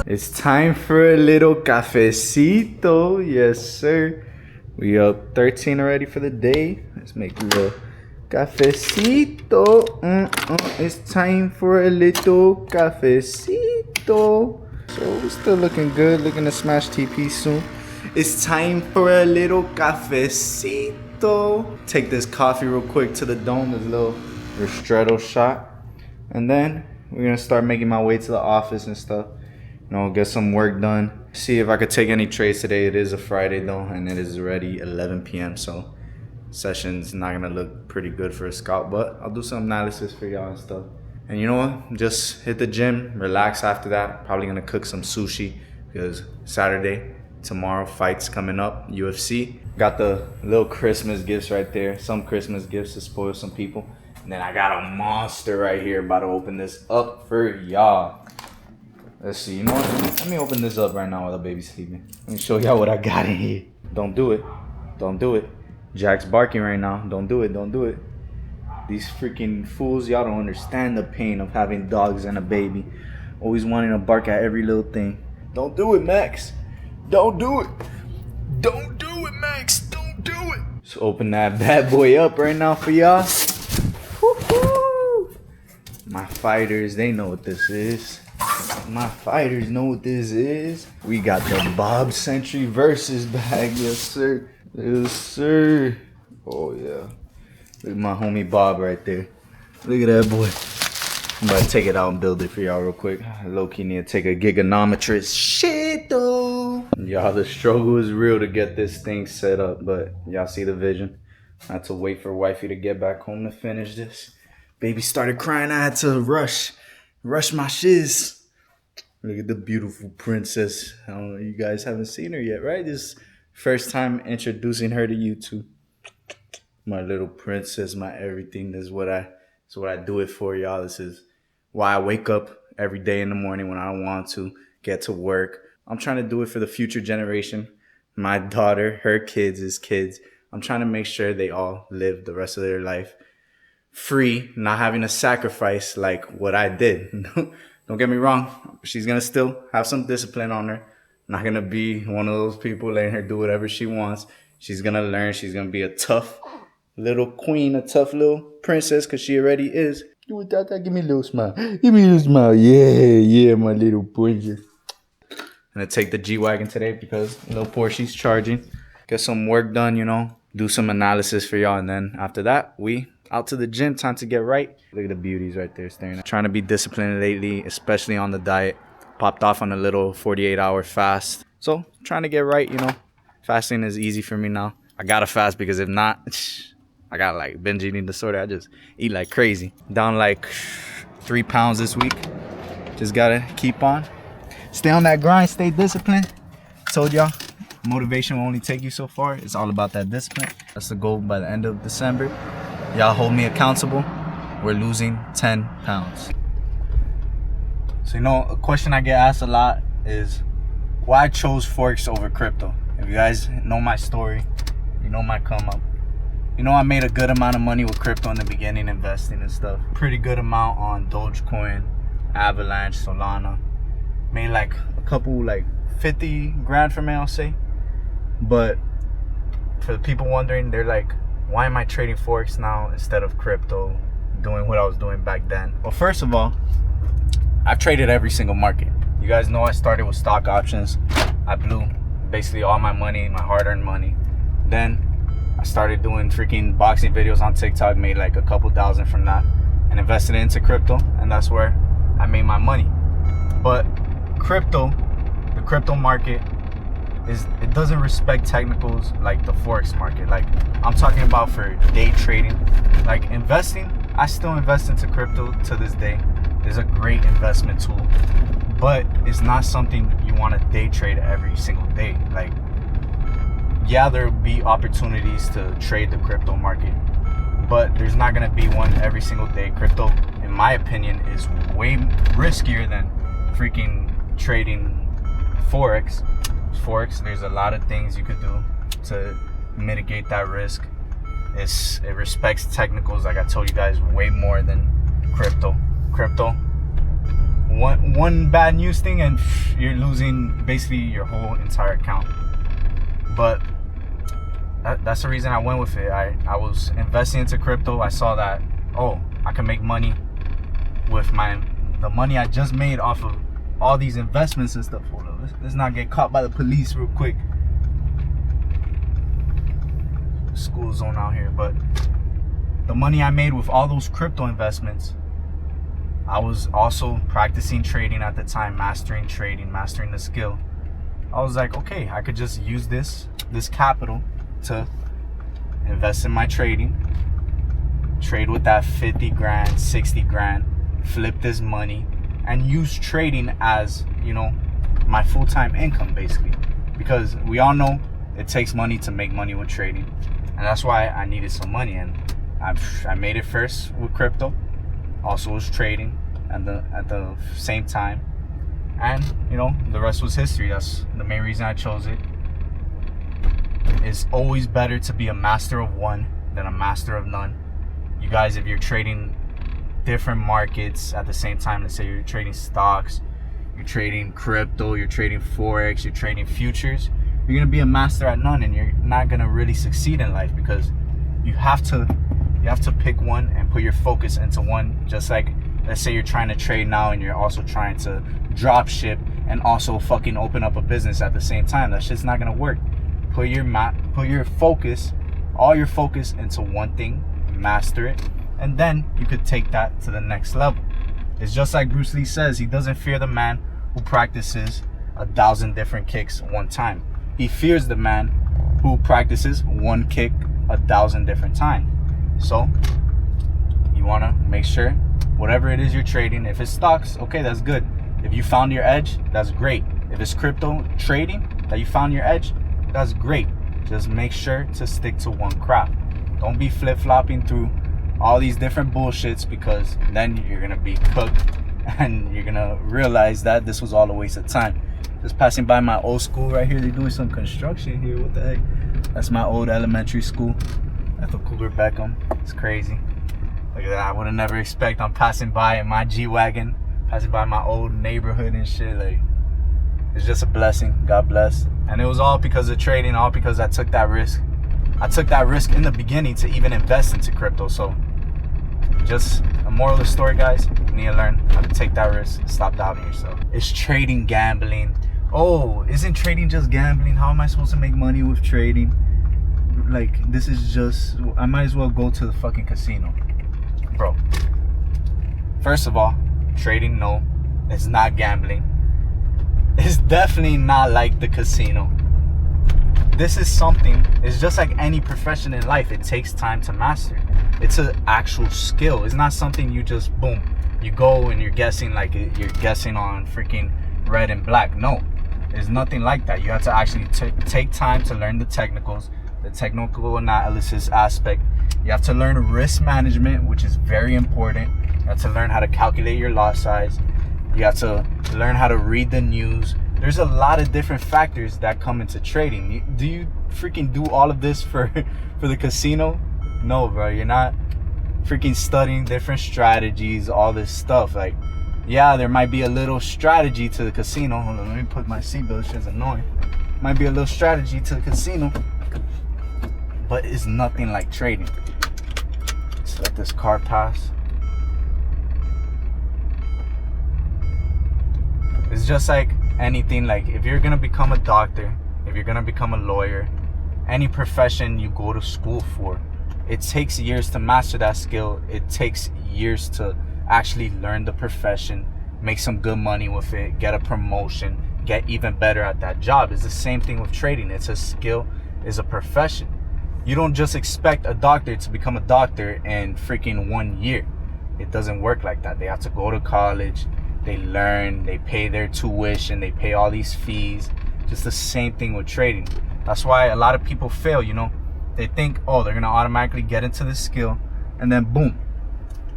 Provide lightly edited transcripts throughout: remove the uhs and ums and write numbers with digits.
It's time for a little cafecito. Yes, sir. We up 13 already for the day. Let's make a little cafecito. It's time for a little cafecito. So we're still looking good. Looking to smash TP soon. It's time for a little cafecito. Take this coffee real quick to the dome. This little ristretto shot. And then we're gonna start making my way to the office and stuff. You know, get some work done. See if I could take any trades today. It is a Friday though, and it is already 11 p.m. So session's not gonna look pretty good for a scalp, but I'll do some analysis for y'all and stuff. And you know what? Just hit the gym, relax after that. Probably gonna cook some sushi because Saturday, tomorrow, fights coming up, UFC. Got the little Christmas gifts right there. Some Christmas gifts to spoil some people. And then I got a monster right here. About to open this up for y'all. Let's see, you know what? Let me open this up right now while the baby's sleeping. Let me show y'all what I got in here. Don't do it. Don't do it. Jack's barking right now. Don't do it. Don't do it. These freaking fools, y'all don't understand the pain of having dogs and a baby. Always wanting to bark at every little thing. Don't do it, Max. Don't do it. Don't do it, Max. Don't do it. Let's open that bad boy up right now for y'all. Woo-hoo. My fighters, they know what this is. My fighters know what this is. We got the Bob Century Versus bag. Yes, sir. Yes, sir. Oh, yeah. Look at my homie Bob right there. Look at that boy. I'm about to take it out and build it for y'all real quick. Low-key need to take a giganomimetrist. Shit, though. Y'all, the struggle is real to get this thing set up, but y'all see the vision. I had to wait for wifey to get back home to finish this. Baby started crying. I had to rush my shiz. Look at the beautiful princess. I don't know, you guys haven't seen her yet, right? This first time introducing her to YouTube. My little princess, my everything. This is what I do it for, y'all. This is why I wake up every day in the morning when I don't want to get to work. I'm trying to do it for the future generation. My daughter, her kids, his kids. I'm trying to make sure they all live the rest of their life free, not having to sacrifice like what I did. Don't get me wrong. She's going to still have some discipline on her. Not going to be one of those people letting her do whatever she wants. She's going to learn. She's going to be a tough little queen, a tough little princess, because she already is. Give me a little smile. Give me a little smile. Yeah, my little princess. I'm going to take the G-Wagon today because little Porsche's charging. Get some work done, you know. Do some analysis for y'all. And then after that, we out to the gym. Time to get right. Look at the beauties right there staring at. Trying to be disciplined lately, especially on the diet. Popped off on a little 48-hour fast. So trying to get right, you know. Fasting is easy for me now. I gotta fast because if not, I got like binge eating disorder. I just eat like crazy. Down like 3 pounds this week. Just gotta keep on. Stay on that grind. Stay disciplined. Told y'all, motivation will only take you so far. It's all about that discipline. That's the goal by the end of December. Y'all hold me accountable. We're losing 10 pounds. So, you know, a question I get asked a lot is why I chose Forex over crypto. If you guys know my story, you know my come up. You know, I made a good amount of money with crypto in the beginning, investing and stuff. Pretty good amount on Dogecoin, Avalanche, Solana. Made like a couple, like 50 grand from it, I'll say. But for the people wondering, they're like, why am I trading Forex now instead of crypto, doing what I was doing back then? Well, first of all, I've traded every single market. You guys know I started with stock options. I blew basically all my money, my hard-earned money. Then I started doing freaking boxing videos on TikTok, made like a couple thousand from that, and invested into crypto, and that's where I made my money. But crypto, the crypto market, it doesn't respect technicals like the Forex market. Like I'm talking about for day trading. Like investing, I still invest into crypto to this day. It's a great investment tool, but it's not something you want to day trade every single day. Like, yeah, there'll be opportunities to trade the crypto market, but there's not going to be one every single day. Crypto, in my opinion, is way riskier than freaking trading Forex. There's a lot of things you could do to mitigate that risk. It respects technicals, like I told you guys, way more than crypto. Crypto one bad news thing and you're losing basically your whole entire account. But that's the reason I went with it. I was investing into crypto. I saw that, oh, I can make money with the money I just made off of all these investments and stuff. Hold on, let's not get caught by the police real quick. School zone out here. But the money I made with all those crypto investments, I was also practicing trading at the time, mastering trading, mastering the skill. I was like, okay, I could just use this capital to invest in my trading, trade with that 50 grand, 60 grand, flip this money, and use trading as, you know, my full-time income, basically. Because we all know it takes money to make money with trading, and that's why I needed some money. And I made it first with crypto, also was trading at the same time, and you know, the rest was history. That's the main reason I chose it. It's always better to be a master of one than a master of none. You guys, if you're trading different markets at the same time, let's say you're trading stocks, you're trading crypto, you're trading Forex, you're trading futures, you're gonna be a master at none, and you're not gonna really succeed in life, because you have to pick one and put your focus into one. Just like, let's say you're trying to trade now and you're also trying to drop ship and also fucking open up a business at the same time. That shit's not gonna work. Put your focus, all your focus into one thing, master it, and then you could take that to the next level. It's just like Bruce Lee says, he doesn't fear the man who practices 1,000 different kicks one time. He fears the man who practices one kick 1,000 different times. So you want to make sure whatever it is you're trading, if it's stocks, okay, that's good. If you found your edge, that's great. If it's crypto trading that you found your edge, that's great. Just make sure to stick to one craft. Don't be flip-flopping through all these different bullshits, because then you're gonna be cooked and you're gonna realize that this was all a waste of time. Just passing by my old school right here. They're doing some construction here. What the heck? That's my old elementary school. Ethel Cougar Beckham. It's crazy. Look at that. I would have never expected. I'm passing by in my G-Wagon, passing by my old neighborhood and shit. Like, it's just a blessing. God bless. And it was all because of trading, all because I took that risk. I took that risk in the beginning to even invest into crypto. So just a moral of the story, guys, you need to learn how to take that risk and stop doubting yourself. Is trading gambling? Oh, isn't trading just gambling? How am I supposed to make money with trading? Like, this is just, I might as well go to the fucking casino. Bro, first of all, trading, no, it's not gambling. It's definitely not like the casino. This is something, it's just like any profession in life. It takes time to master. It's an actual skill. It's not something you just, boom, you go and you're guessing like you're guessing on freaking red and black. No, there's nothing like that. You have to actually take time to learn the technicals, the technical analysis aspect. You have to learn risk management, which is very important. You have to learn how to calculate your lot size. You have to learn how to read the news. There's a lot of different factors that come into trading. Do you freaking do all of this for the casino? No, bro. You're not freaking studying different strategies, all this stuff. Like, yeah, there might be a little strategy to the casino. Hold on, let me put my seatbelt. Shit's annoying. Might be a little strategy to the casino, but it's nothing like trading. Let's let this car pass. It's just like anything. Like, if you're gonna become a doctor, if you're gonna become a lawyer, any profession you go to school for, it takes years to master that skill. It takes years to actually learn the profession, make some good money with it, get a promotion, get even better at that job. It's the same thing with trading. It's a skill, it's a profession. You don't just expect a doctor to become a doctor in freaking 1 year. It doesn't work like that. They have to go to college, they learn, they pay their tuition, they pay all these fees. Just the same thing with trading. That's why a lot of people fail, you know. They think, oh, they're gonna automatically get into this skill, and then boom,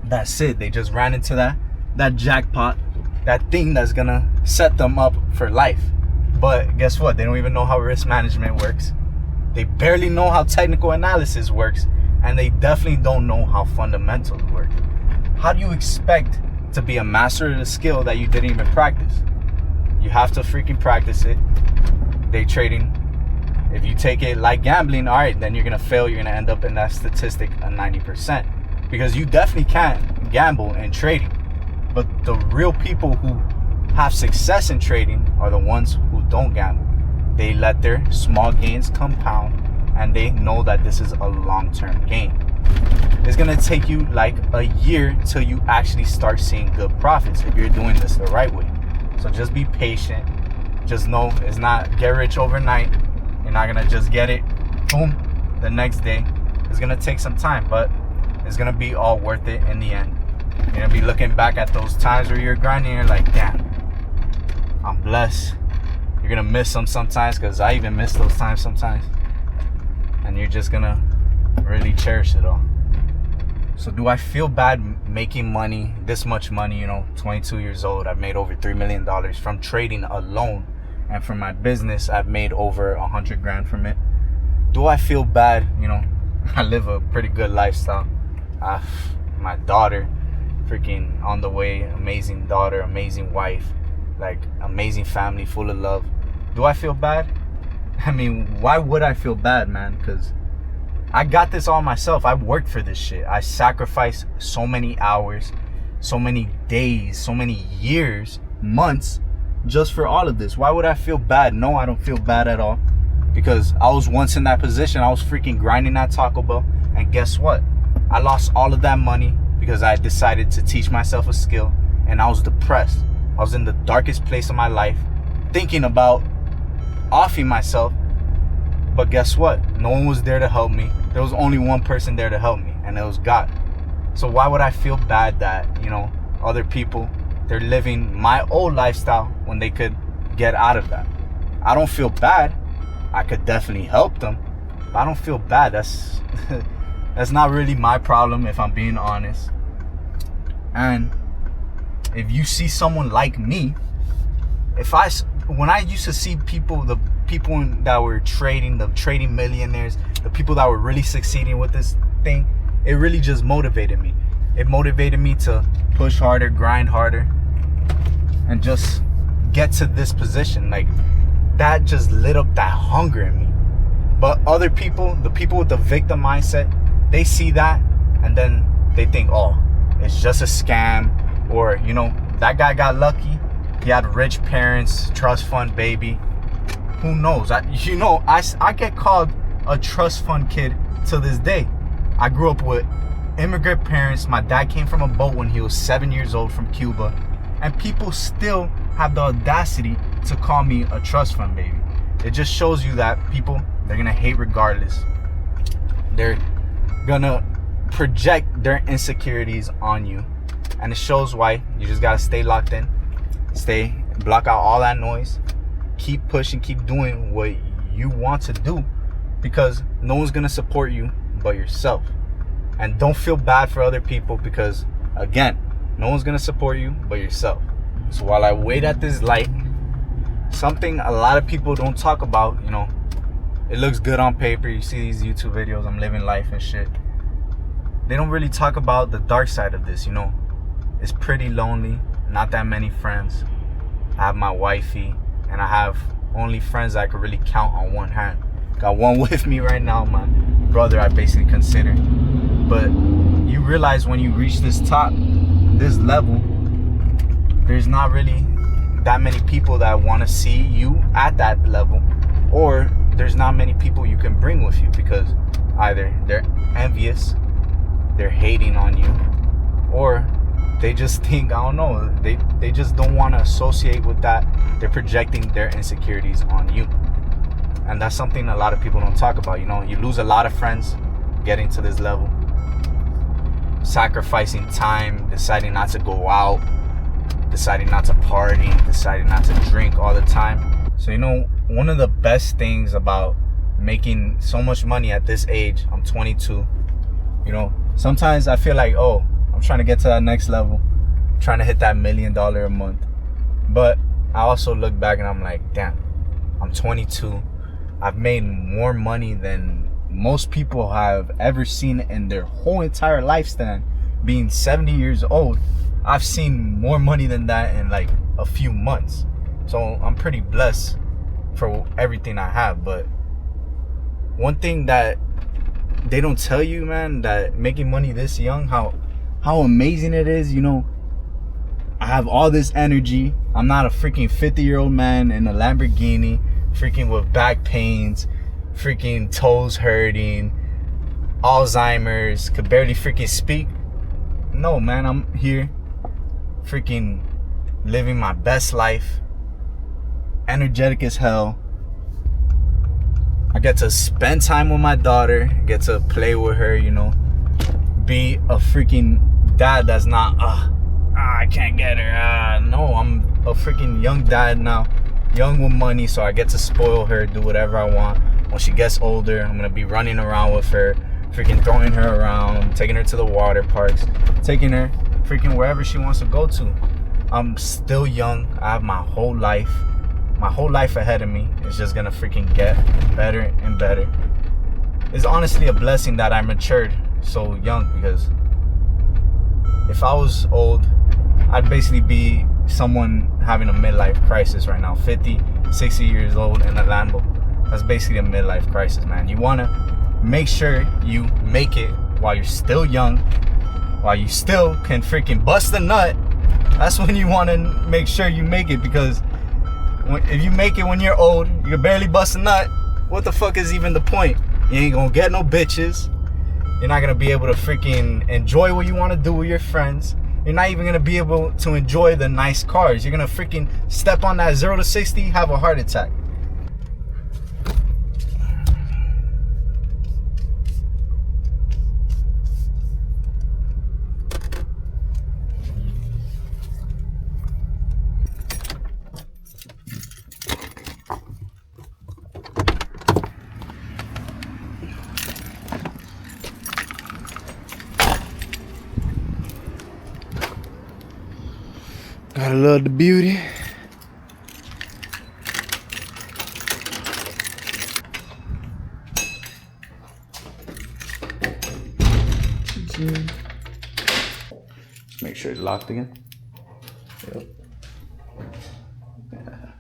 that's it. They just ran into that jackpot, that thing that's gonna set them up for life. But guess what? They don't even know how risk management works. They barely know how technical analysis works, and they definitely don't know how fundamentals work. How do you expect to be a master of the skill that you didn't even practice. You have to freaking practice it. Day trading, if you take it like gambling, all right, then you're gonna fail. You're gonna end up in that statistic of 90%, because you definitely can't gamble in trading. But the real people who have success in trading are the ones who don't gamble. They let their small gains compound, and they know that this is a long-term gain. It's gonna take you like a year till you actually start seeing good profits if you're doing this the right way. So just be patient. Just know it's not get rich overnight. You're not gonna just get it, boom, the next day. It's gonna take some time, but it's gonna be all worth it in the end. You're gonna be looking back at those times where you're grinding, you're like, damn, I'm blessed. You're gonna miss them sometimes, because I even miss those times sometimes. And you're just gonna really cherish it all. So do I feel bad making money, this much money, 22 years old, I've made over $3 million from trading alone. And from my business, I've made over 100 grand from it. Do I feel bad? I live a pretty good lifestyle. My daughter, freaking on the way, amazing daughter, amazing wife, like amazing family, full of love. Do I feel bad? I mean, why would I feel bad, man? Because I got this all myself. I worked for this shit. I sacrificed so many hours, so many days, so many years, months, just for all of this. Why would I feel bad? No, I don't feel bad at all, because I was once in that position. I was freaking grinding at Taco Bell, and guess what? I lost all of that money because I decided to teach myself a skill, and I was depressed. I was in the darkest place of my life, thinking about offing myself, but guess what? No one was there to help me. There was only one person there to help me, and it was God. So why would I feel bad that, other people, they're living my old lifestyle when they could get out of that? I don't feel bad. I could definitely help them, but I don't feel bad. That's that's not really my problem, if I'm being honest. And if you see someone like me, when I used to see people, the people that were trading, the trading millionaires, the people that were really succeeding with this thing, it really just motivated me. It motivated me to push harder, grind harder, and just get to this position. Like, that just lit up that hunger in me. But other people, the people with the victim mindset, they see that and then they think, oh, it's just a scam, or that guy got lucky. He had rich parents, trust fund baby. Who knows? I get called a trust fund kid to this day. I grew up with immigrant parents. My dad came from a boat when he was 7 years old from Cuba. And people still have the audacity to call me a trust fund baby. It just shows you that people, they're going to hate regardless. They're going to project their insecurities on you. And it shows why you just got to stay locked in. Block out all that noise. Keep pushing, keep doing what you want to do, because no one's going to support you but yourself. And don't feel bad for other people, because again, no one's going to support you but yourself. So while I wait at this light, something a lot of people don't talk about, it looks good on paper. You see these YouTube videos, I'm living life and shit. They don't really talk about the dark side of this, It's pretty lonely, not that many friends. I have my wifey, and I have only friends I could really count on one hand. Got one with me right now, my brother, I basically consider. But you realize when you reach this top, this level, there's not really that many people that want to see you at that level, or there's not many people you can bring with you, because either they're envious, they're hating on you, or they just think, I don't know, they just don't want to associate with that. They're projecting their insecurities on you. And that's something a lot of people don't talk about. You lose a lot of friends getting to this level, sacrificing time, deciding not to go out, deciding not to party, deciding not to drink all the time. So one of the best things about making so much money at this age, I'm 22, sometimes I feel like, oh, I'm trying to get to that next level, trying to hit that $1 million a month. But I also look back and I'm like, damn, I'm 22. I've made more money than most people have ever seen in their whole entire lifespan, being 70 years old. I've seen more money than that in like a few months. So I'm pretty blessed for everything I have. But one thing that they don't tell you, man, that making money this young, how amazing it is. You know, I have all this energy. I'm not a freaking 50-year-old man in a Lamborghini, freaking with back pains, freaking toes hurting, Alzheimer's, could barely freaking speak. No, man, I'm here freaking living my best life, energetic as hell. I get to spend time with my daughter, get to play with her, you know, be a freaking dad that's not, I can't get her. No, I'm a freaking young dad now, young with money, so I get to spoil her, do whatever I want. When she gets older, I'm gonna be running around with her, freaking throwing her around, taking her to the water parks, taking her freaking wherever she wants to go to. I'm still young. I have my whole life ahead of me. It's just gonna freaking get better and better. It's honestly a blessing that I matured so young, because if I was old, I'd basically be someone having a midlife crisis right now. 50, 60 years old in a Lambo. That's basically a midlife crisis, man. You wanna make sure you make it while you're still young, while you still can freaking bust a nut. That's when you wanna make sure you make it, because if you make it when you're old, you can barely bust a nut. What the fuck is even the point? You ain't gonna get no bitches. You're not gonna be able to freaking enjoy what you wanna do with your friends. You're not even gonna be able to enjoy the nice cars. You're gonna freaking step on that 0 to 60, have a heart attack. Gotta love the beauty. Make sure it's locked again. Yep. Yeah.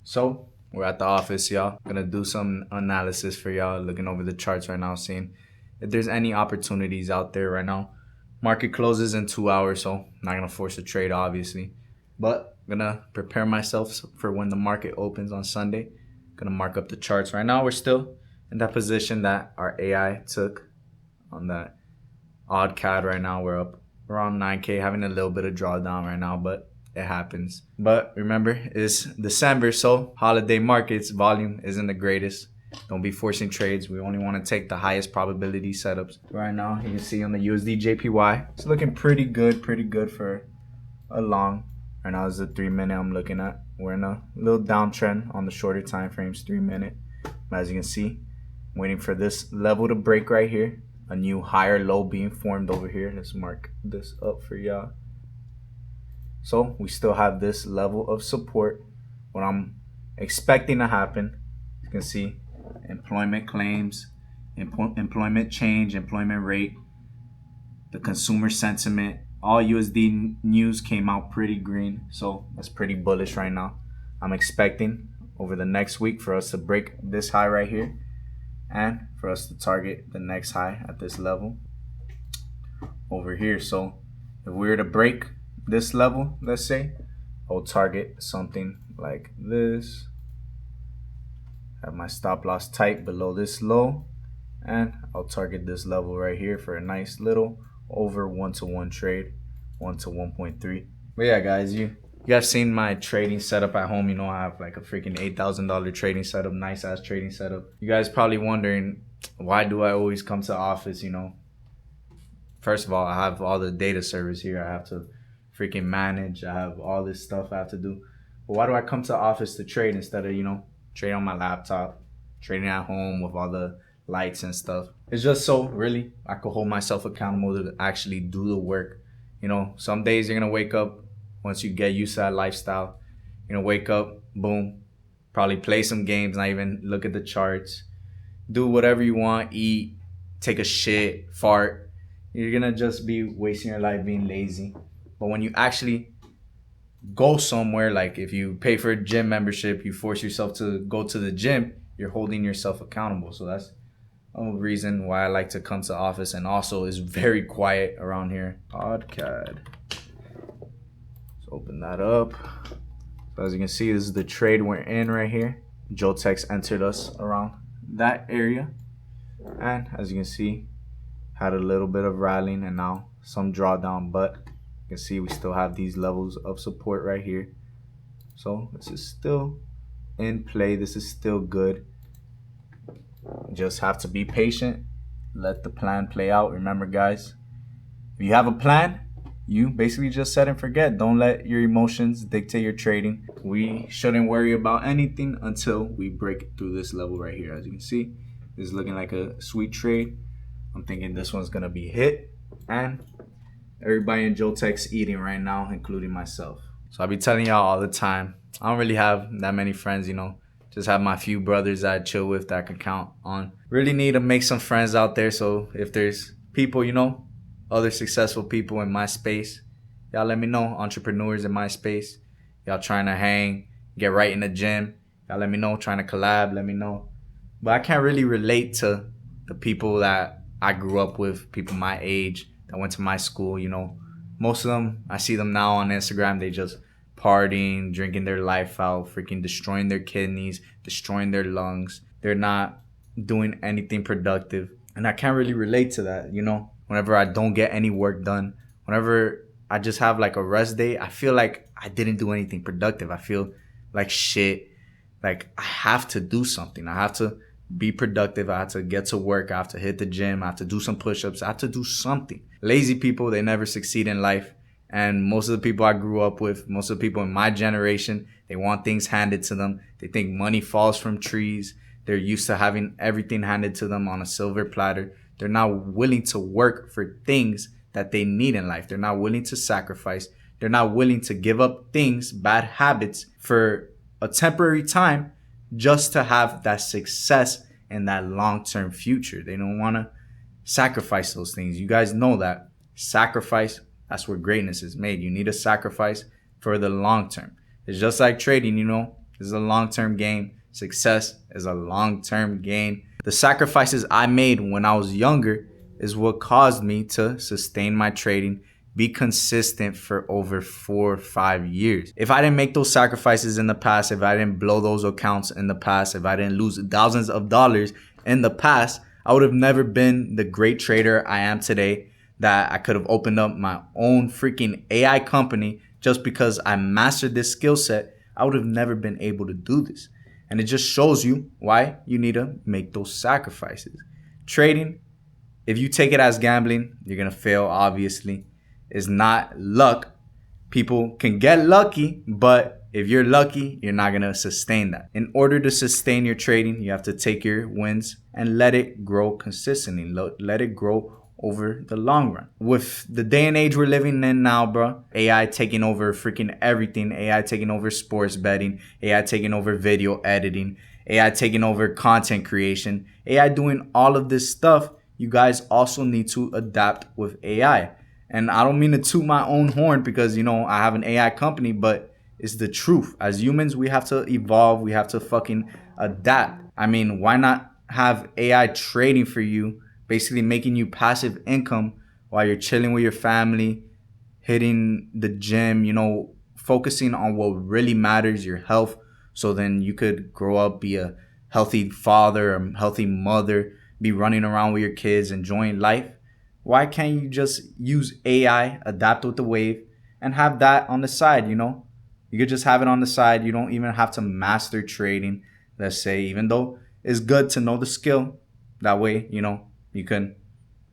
So we're at the office, y'all. Gonna do some analysis for y'all, looking over the charts right now, seeing if there's any opportunities out there right now. Market closes in 2 hours, so I'm not gonna force a trade, obviously, but I'm gonna prepare myself for when the market opens on Sunday. Gonna mark up the charts. Right now we're still in that position that our AI took on that odd CAD. Right now we're up around 9K, having a little bit of drawdown right now, but it happens. But remember, it's December, so holiday markets volume isn't the greatest. Don't be forcing trades. We only want to take the highest probability setups. Right now, you can see on the USD JPY, it's looking pretty good for a long. Right now is the 3 minute I'm looking at. We're in a little downtrend on the shorter time frames, 3 minute. As you can see, I'm waiting for this level to break right here. A new higher low being formed over here. Let's mark this up for y'all. So we still have this level of support. What I'm expecting to happen, you can see employment claims, employment change, employment rate, the consumer sentiment, all USD news came out pretty green. So that's pretty bullish right now. I'm expecting over the next week for us to break this high right here and for us to target the next high at this level over here. So if we were to break this level, let's say, I'll target something like this. Have my stop loss tight below this low, and I'll target this level right here for a nice little over 1-to-1 trade, 1 to 1.3. But yeah, guys, you guys seen my trading setup at home. You know, I have like a freaking $8,000 trading setup, nice ass trading setup. You guys probably wondering, why do I always come to office? You know, first of all, I have all the data servers here I have to freaking manage. I have all this stuff I have to do. But why do I come to office to trade instead of, you know, trading on my laptop, trading at home with all the lights and stuff? It's just so really I could hold myself accountable to actually do the work. You know, some days you're gonna wake up, once you get used to that lifestyle, you're gonna wake up, boom, probably play some games, not even look at the charts, do whatever you want, eat, take a shit, fart. You're gonna just be wasting your life being lazy. But when you actually go somewhere, like if you pay for a gym membership, you force yourself to go to the gym, you're holding yourself accountable. So that's a reason why I like to come to office, and also it's very quiet around here. Podcast. Let's open that up. So as you can see, this is the trade we're in right here. Jotex entered us around that area, and as you can see, had a little bit of rallying and now some drawdown, but you can see we still have these levels of support right here. So this is still in play. This is still good. Just have to be patient. Let the plan play out. Remember, guys, if you have a plan, you basically just set and forget. Don't let your emotions dictate your trading. We shouldn't worry about anything until we break through this level right here. As you can see, this is looking like a sweet trade. I'm thinking this one's gonna be hit, and everybody in Jotex eating right now, including myself. So I'll be telling y'all all the time, I don't really have that many friends, you know. Just have my few brothers that I chill with that I can count on. Really need to make some friends out there. So if there's people, you know, other successful people in my space, y'all let me know. Entrepreneurs in my space, y'all trying to hang, get right in the gym, y'all let me know. Trying to collab, let me know. But I can't really relate to the people that I grew up with, people my age that went to my school, you know. Most of them, I see them now on Instagram, they just partying, drinking their life out, freaking destroying their kidneys, destroying their lungs. They're not doing anything productive. And I can't really relate to that, you know. Whenever I don't get any work done, whenever I just have like a rest day, I feel like I didn't do anything productive. I feel like shit. Like I have to do something. I have to be productive. I have to get to work. I have to hit the gym. I have to do some push-ups. I have to do something. Lazy people, they never succeed in life. And most of the people I grew up with, most of the people in my generation, they want things handed to them. They think money falls from trees. They're used to having everything handed to them on a silver platter. They're not willing to work for things that they need in life. They're not willing to sacrifice. They're not willing to give up things, bad habits, for a temporary time just to have that success and that long-term future. They don't want to sacrifice those things. You guys know that. Sacrifice, that's where greatness is made. You need a sacrifice for the long term. It's just like trading, you know. This is a long-term game. Success is a long-term gain. The sacrifices I made when I was younger is what caused me to sustain my trading, be consistent for over 4 or 5 years. If I didn't make those sacrifices in the past, if I didn't blow those accounts in the past, if I didn't lose thousands of dollars in the past, I would have never been the great trader I am today, that I could have opened up my own freaking AI company just because I mastered this skill set. I would have never been able to do this. And it just shows you why you need to make those sacrifices. Trading, if you take it as gambling, you're going to fail, obviously. It's not luck. People can get lucky, but if you're lucky, you're not going to sustain that. In order to sustain your trading, you have to take your wins and let it grow consistently. Let it grow over the long run. With the day and age we're living in now, bro, AI taking over freaking everything. AI taking over sports betting. AI taking over video editing. AI taking over content creation. AI doing all of this stuff. You guys also need to adapt with AI. And I don't mean to toot my own horn because, you know, I have an AI company, but it's the truth. As humans, we have to evolve. We have to fucking adapt. I mean, why not have AI trading for you, basically making you passive income while you're chilling with your family, hitting the gym, you know, focusing on what really matters, your health. So then you could grow up, be a healthy father, a healthy mother, be running around with your kids, enjoying life. Why can't you just use AI, adapt with the wave, and have that on the side, you know? You could just have it on the side. You don't even have to master trading, let's say, even though it's good to know the skill. That way, you know,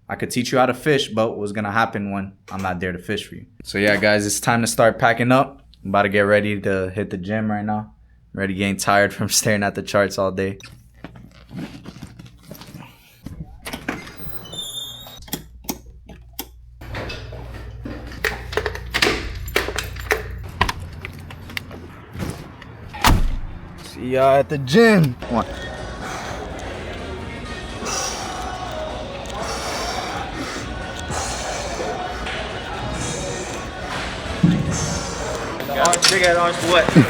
I could teach you how to fish, but what's gonna happen when I'm not there to fish for you? So yeah, guys, it's time to start packing up. I'm about to get ready to hit the gym right now. I'm already getting tired from staring at the charts all day. See y'all at the gym. Come on. Big ass arms for what? They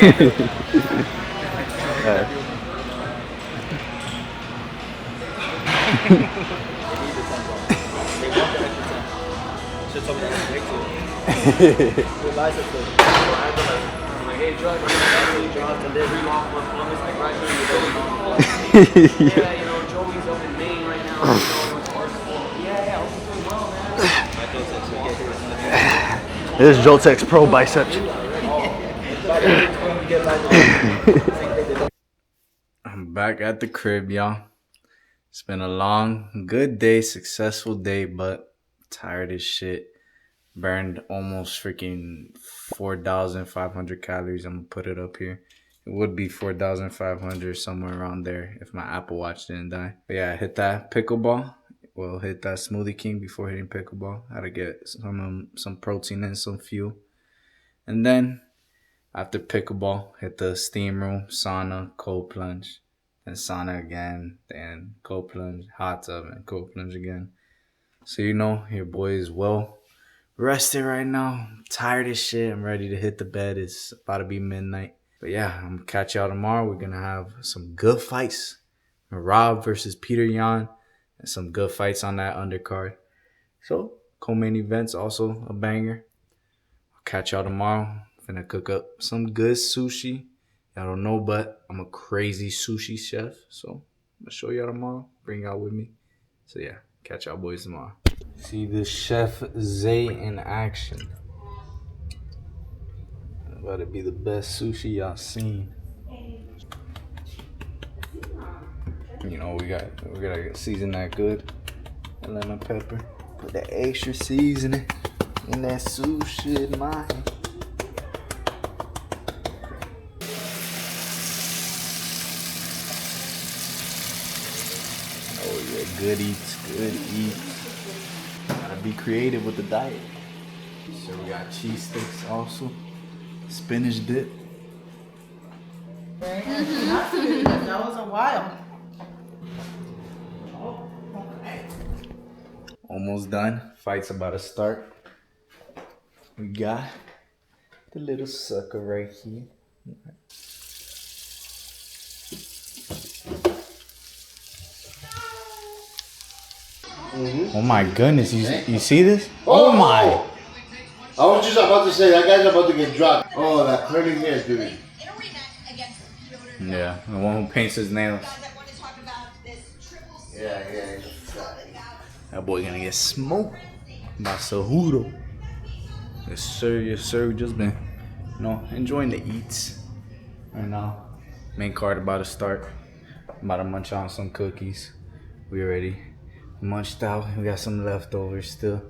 want the extra 10. Should told me that was way too. Good bicep too. I'm like, hey, George, I'm George, delivery off my promise, like right here, yeah, you know, Joey's up in Maine right now, you know, it's Arsenal. Yeah, I hope you're doing well, man. My Jotex will get here. This is Joltex Pro biceps. I'm back at the crib, y'all. It's been a long, good day, successful day, but tired as shit. Burned almost freaking 4,500 calories. I'm gonna put it up here. It would be 4,500 somewhere around there if my Apple Watch didn't die. But yeah, I hit that pickleball. Well, hit that Smoothie King before hitting pickleball. Had to get some protein and some fuel. And then after pickleball, hit the steam room, sauna, cold plunge, then sauna again, then cold plunge, hot tub, and cold plunge again. So you know, your boy is well rested right now. I'm tired as shit. I'm ready to hit the bed. It's about to be midnight. But yeah, I'm gonna catch y'all tomorrow. We're gonna have some good fights. Rob versus Peter Yan, and some good fights on that undercard. So co-main events also a banger. I'll catch y'all tomorrow. Finna cook up some good sushi. Y'all don't know, but I'm a crazy sushi chef. So I'm gonna show y'all tomorrow. Bring y'all with me. So yeah, catch y'all boys tomorrow. See the chef Zay in action. About to be the best sushi y'all seen. You know we gotta season that good. Lemon pepper. Put that extra seasoning in that sushi, man. Oh yeah, good eats, good eats. Gotta be creative with the diet. So we got cheese sticks also. Spinach dip. That was a while. Almost done. Fight's about to start. We got the little sucker right here. Oh my goodness, you see this? Oh my! I was just about to say, that guy's about to get dropped. Oh, that curly hair, dude. Yeah, the one who paints his nails. Yeah. That boy gonna get smoked by Cejudo. Yes sir, yes sir. Just been, enjoying the eats right now. Main card about to start. About to munch on some cookies. We already munched out. We got some leftovers still.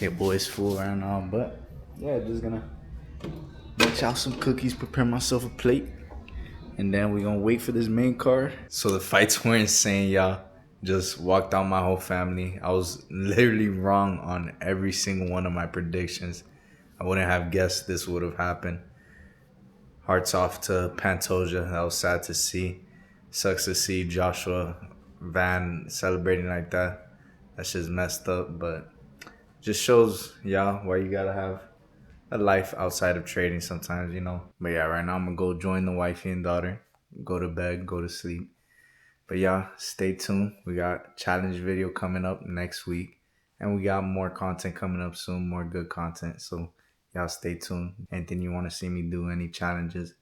Your boy's full right now, but yeah, just gonna munch out some cookies, prepare myself a plate, and then we gonna wait for this main card. So the fights were insane, y'all. Just walked out my whole family. I was literally wrong on every single one of my predictions. I wouldn't have guessed this would have happened. Hearts off to Pantoja. That was sad to see. Sucks to see Joshua Van celebrating like that. That's just messed up, but just shows y'all why you gotta have a life outside of trading sometimes, But yeah, right now I'm gonna go join the wifey and daughter, go to bed, go to sleep. But y'all, stay tuned. We got challenge video coming up next week, and we got more content coming up soon, more good content. So y'all stay tuned. Anything you want to see me do, any challenges,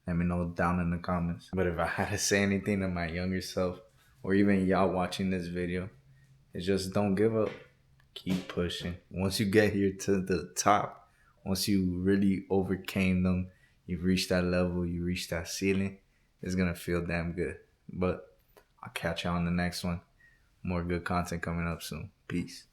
let me know down in the comments. But if I had to say anything to my younger self, or even y'all watching this video, it's just don't give up. Keep pushing. Once you get here to the top, once you really overcame them, you've reached that level, you reached that ceiling, it's gonna feel damn good. But I'll catch you on the next one. More good content coming up soon. Peace.